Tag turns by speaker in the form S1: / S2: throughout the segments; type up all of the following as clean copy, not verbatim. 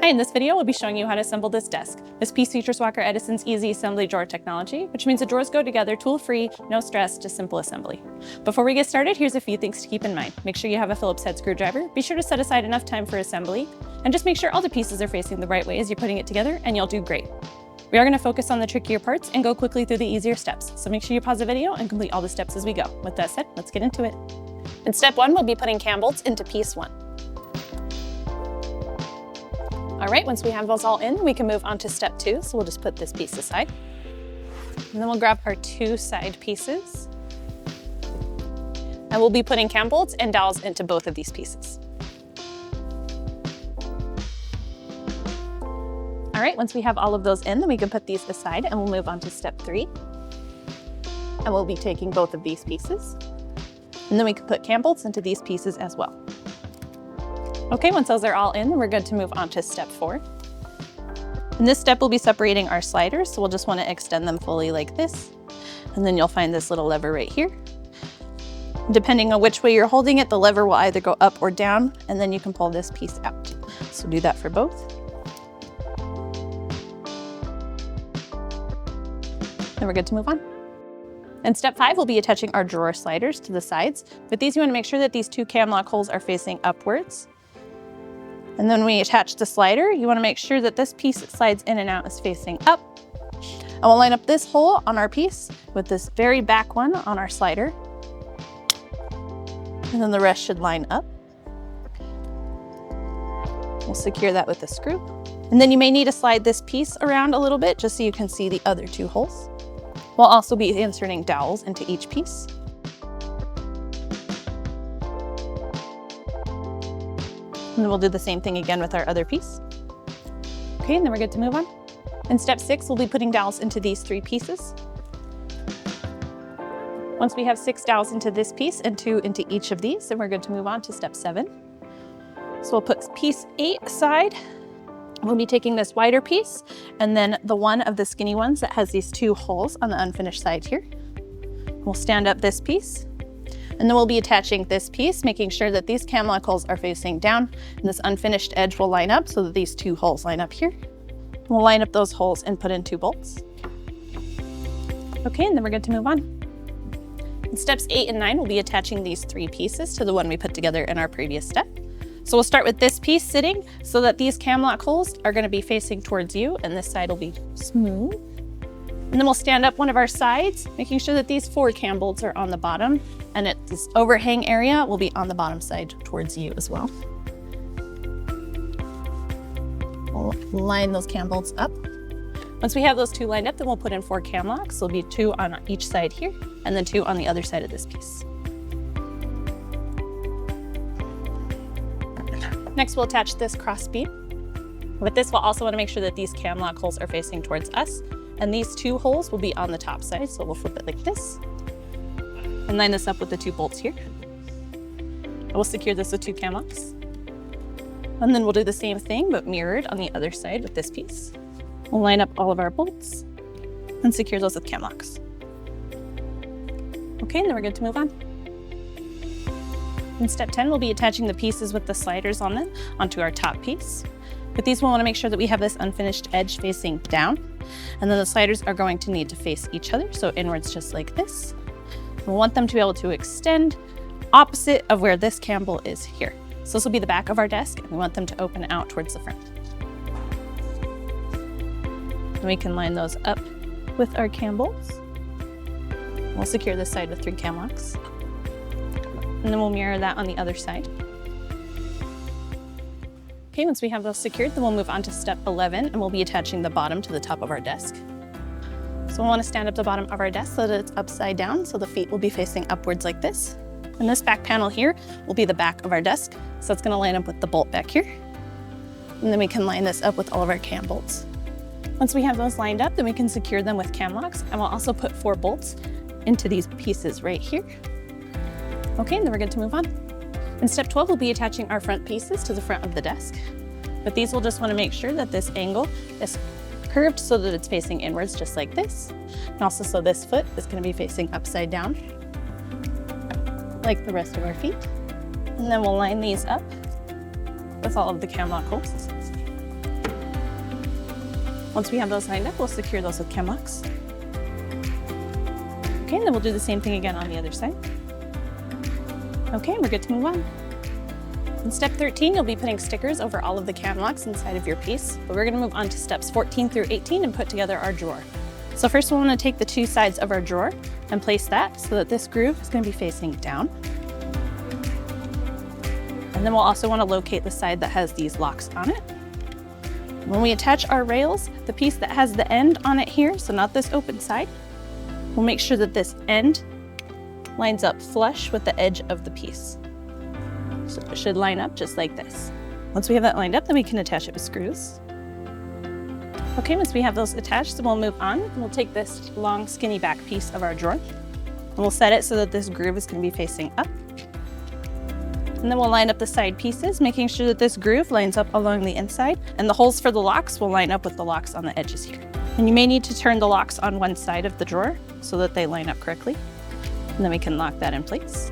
S1: Hi, in this video, we'll be showing you how to assemble this desk. This piece features Walker Edison's easy assembly drawer technology, which means the drawers go together tool-free, no stress, just simple assembly. Before we get started, here's a few things to keep in mind. Make sure you have a Phillips head screwdriver, be sure to set aside enough time for assembly, and just make sure all the pieces are facing the right way as you're putting it together, and you'll do great. We are going to focus on the trickier parts and go quickly through the easier steps, so make sure you pause the video and complete all the steps as we go. With that said, let's get into it. In step 1, we'll be putting cam bolts into piece 1. All right, once we have those all in, we can move on to step 2. So we'll just put this piece aside. And then we'll grab our 2 side pieces. And we'll be putting cam bolts and dowels into both of these pieces. All right, once we have all of those in, then we can put these aside and we'll move on to step 3. And we'll be taking both of these pieces. And then we can put cam bolts into these pieces as well. Okay, once those are all in, then we're good to move on to step 4. In this step, we'll be separating our sliders, so we'll just want to extend them fully like this. And then you'll find this little lever right here. Depending on which way you're holding it, the lever will either go up or down, and then you can pull this piece out. So do that for both. Then we're good to move on. In step 5, we'll be attaching our drawer sliders to the sides. With these, you want to make sure that these 2 cam lock holes are facing upwards. And then when we attach the slider, you want to make sure that this piece that slides in and out is facing up. And we'll line up this hole on our piece with this very back one on our slider. And then the rest should line up. We'll secure that with a screw. And then you may need to slide this piece around a little bit just so you can see the other 2 holes. We'll also be inserting dowels into each piece. And then we'll do the same thing again with our other piece. Okay, and then we're good to move on. In step 6, we'll be putting dowels into these 3 pieces. Once we have 6 dowels into this piece and 2 into each of these, then we're good to move on to step 7. So we'll put piece 8 aside. We'll be taking this wider piece and then the one of the skinny ones that has these 2 holes on the unfinished side here. We'll stand up this piece. And then we'll be attaching this piece, making sure that these cam lock holes are facing down and this unfinished edge will line up so that these 2 holes line up here. We'll line up those holes and put in 2 bolts. Okay, and then we're good to move on. In steps 8 and 9, we'll be attaching these 3 pieces to the one we put together in our previous step. So we'll start with this piece sitting so that these cam lock holes are going to be facing towards you and this side will be smooth. And then we'll stand up one of our sides, making sure that these 4 cam bolts are on the bottom and this overhang area will be on the bottom side towards you as well. We'll line those cam bolts up. Once we have those 2 lined up, then we'll put in 4 cam locks. There'll be 2 on each side here and then 2 on the other side of this piece. Next, we'll attach this cross beam. With this, we'll also want to make sure that these cam lock holes are facing towards us. And these 2 holes will be on the top side, so we'll flip it like this. And line this up with the 2 bolts here. And we'll secure this with 2 cam locks. And then we'll do the same thing, but mirrored on the other side with this piece. We'll line up all of our bolts and secure those with cam locks. Okay, and then we're good to move on. In step 10, we'll be attaching the pieces with the sliders on them onto our top piece. With these, we'll want to make sure that we have this unfinished edge facing down. And then the sliders are going to need to face each other, so inwards just like this. We'll want them to be able to extend opposite of where this cam bolt is here. So this will be the back of our desk, and we want them to open out towards the front. And we can line those up with our cam bolts. We'll secure this side with 3 cam locks. And then we'll mirror that on the other side. Okay, once we have those secured, then we'll move on to step 11 and we'll be attaching the bottom to the top of our desk. So we'll want to stand up the bottom of our desk so that it's upside down, so the feet will be facing upwards like this. And this back panel here will be the back of our desk, so it's going to line up with the bolt back here. And then we can line this up with all of our cam bolts. Once we have those lined up, then we can secure them with cam locks, and we'll also put 4 bolts into these pieces right here. Okay, and then we're good to move on. In step 12, we'll be attaching our front pieces to the front of the desk. But these, we'll just want to make sure that this angle is curved so that it's facing inwards just like this. And also so this foot is going to be facing upside down, like the rest of our feet. And then we'll line these up with all of the cam lock holes. Once we have those lined up, we'll secure those with chem locks. Okay, and then we'll do the same thing again on the other side. Okay, we're good to move on. In step 13, you'll be putting stickers over all of the cam locks inside of your piece, but we're gonna move on to steps 14 through 18 and put together our drawer. So first we'll wanna take the two sides of our drawer and place that so that this groove is gonna be facing down. And then we'll also wanna locate the side that has these locks on it. When we attach our rails, the piece that has the end on it here, so not this open side, we'll make sure that this end lines up flush with the edge of the piece. So it should line up just like this. Once we have that lined up, then we can attach it with screws. Okay, once we have those attached, then we'll move on. And we'll take this long, skinny back piece of our drawer, and we'll set it so that this groove is going to be facing up. And then we'll line up the side pieces, making sure that this groove lines up along the inside, and the holes for the locks will line up with the locks on the edges here. And you may need to turn the locks on one side of the drawer so that they line up correctly. And then we can lock that in place.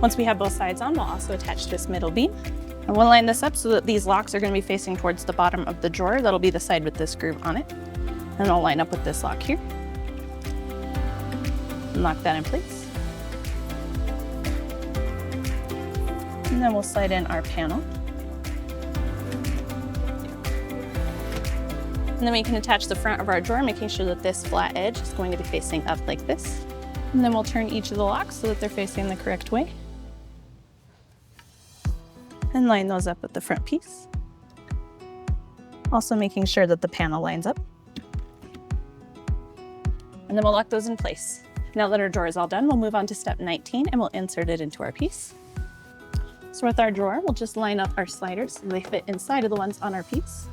S1: Once we have both sides on, we'll also attach this middle beam. And we'll line this up so that these locks are going to be facing towards the bottom of the drawer. That'll be the side with this groove on it. And I'll line up with this lock here. And lock that in place. And then we'll slide in our panel. And then we can attach the front of our drawer, making sure that this flat edge is going to be facing up like this. And then we'll turn each of the locks so that they're facing the correct way. And line those up with the front piece. Also making sure that the panel lines up. And then we'll lock those in place. Now that our drawer is all done, we'll move on to step 19 and we'll insert it into our piece. So with our drawer, we'll just line up our sliders so they fit inside of the ones on our piece.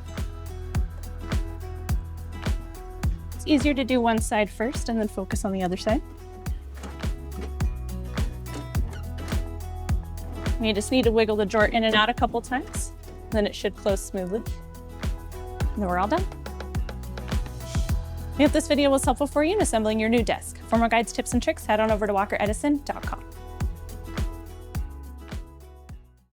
S1: It's easier to do one side first and then focus on the other side. You just need to wiggle the drawer in and out a couple times, then it should close smoothly. And then we're all done. We hope this video was helpful for you in assembling your new desk. For more guides, tips, and tricks, head on over to walkeredison.com.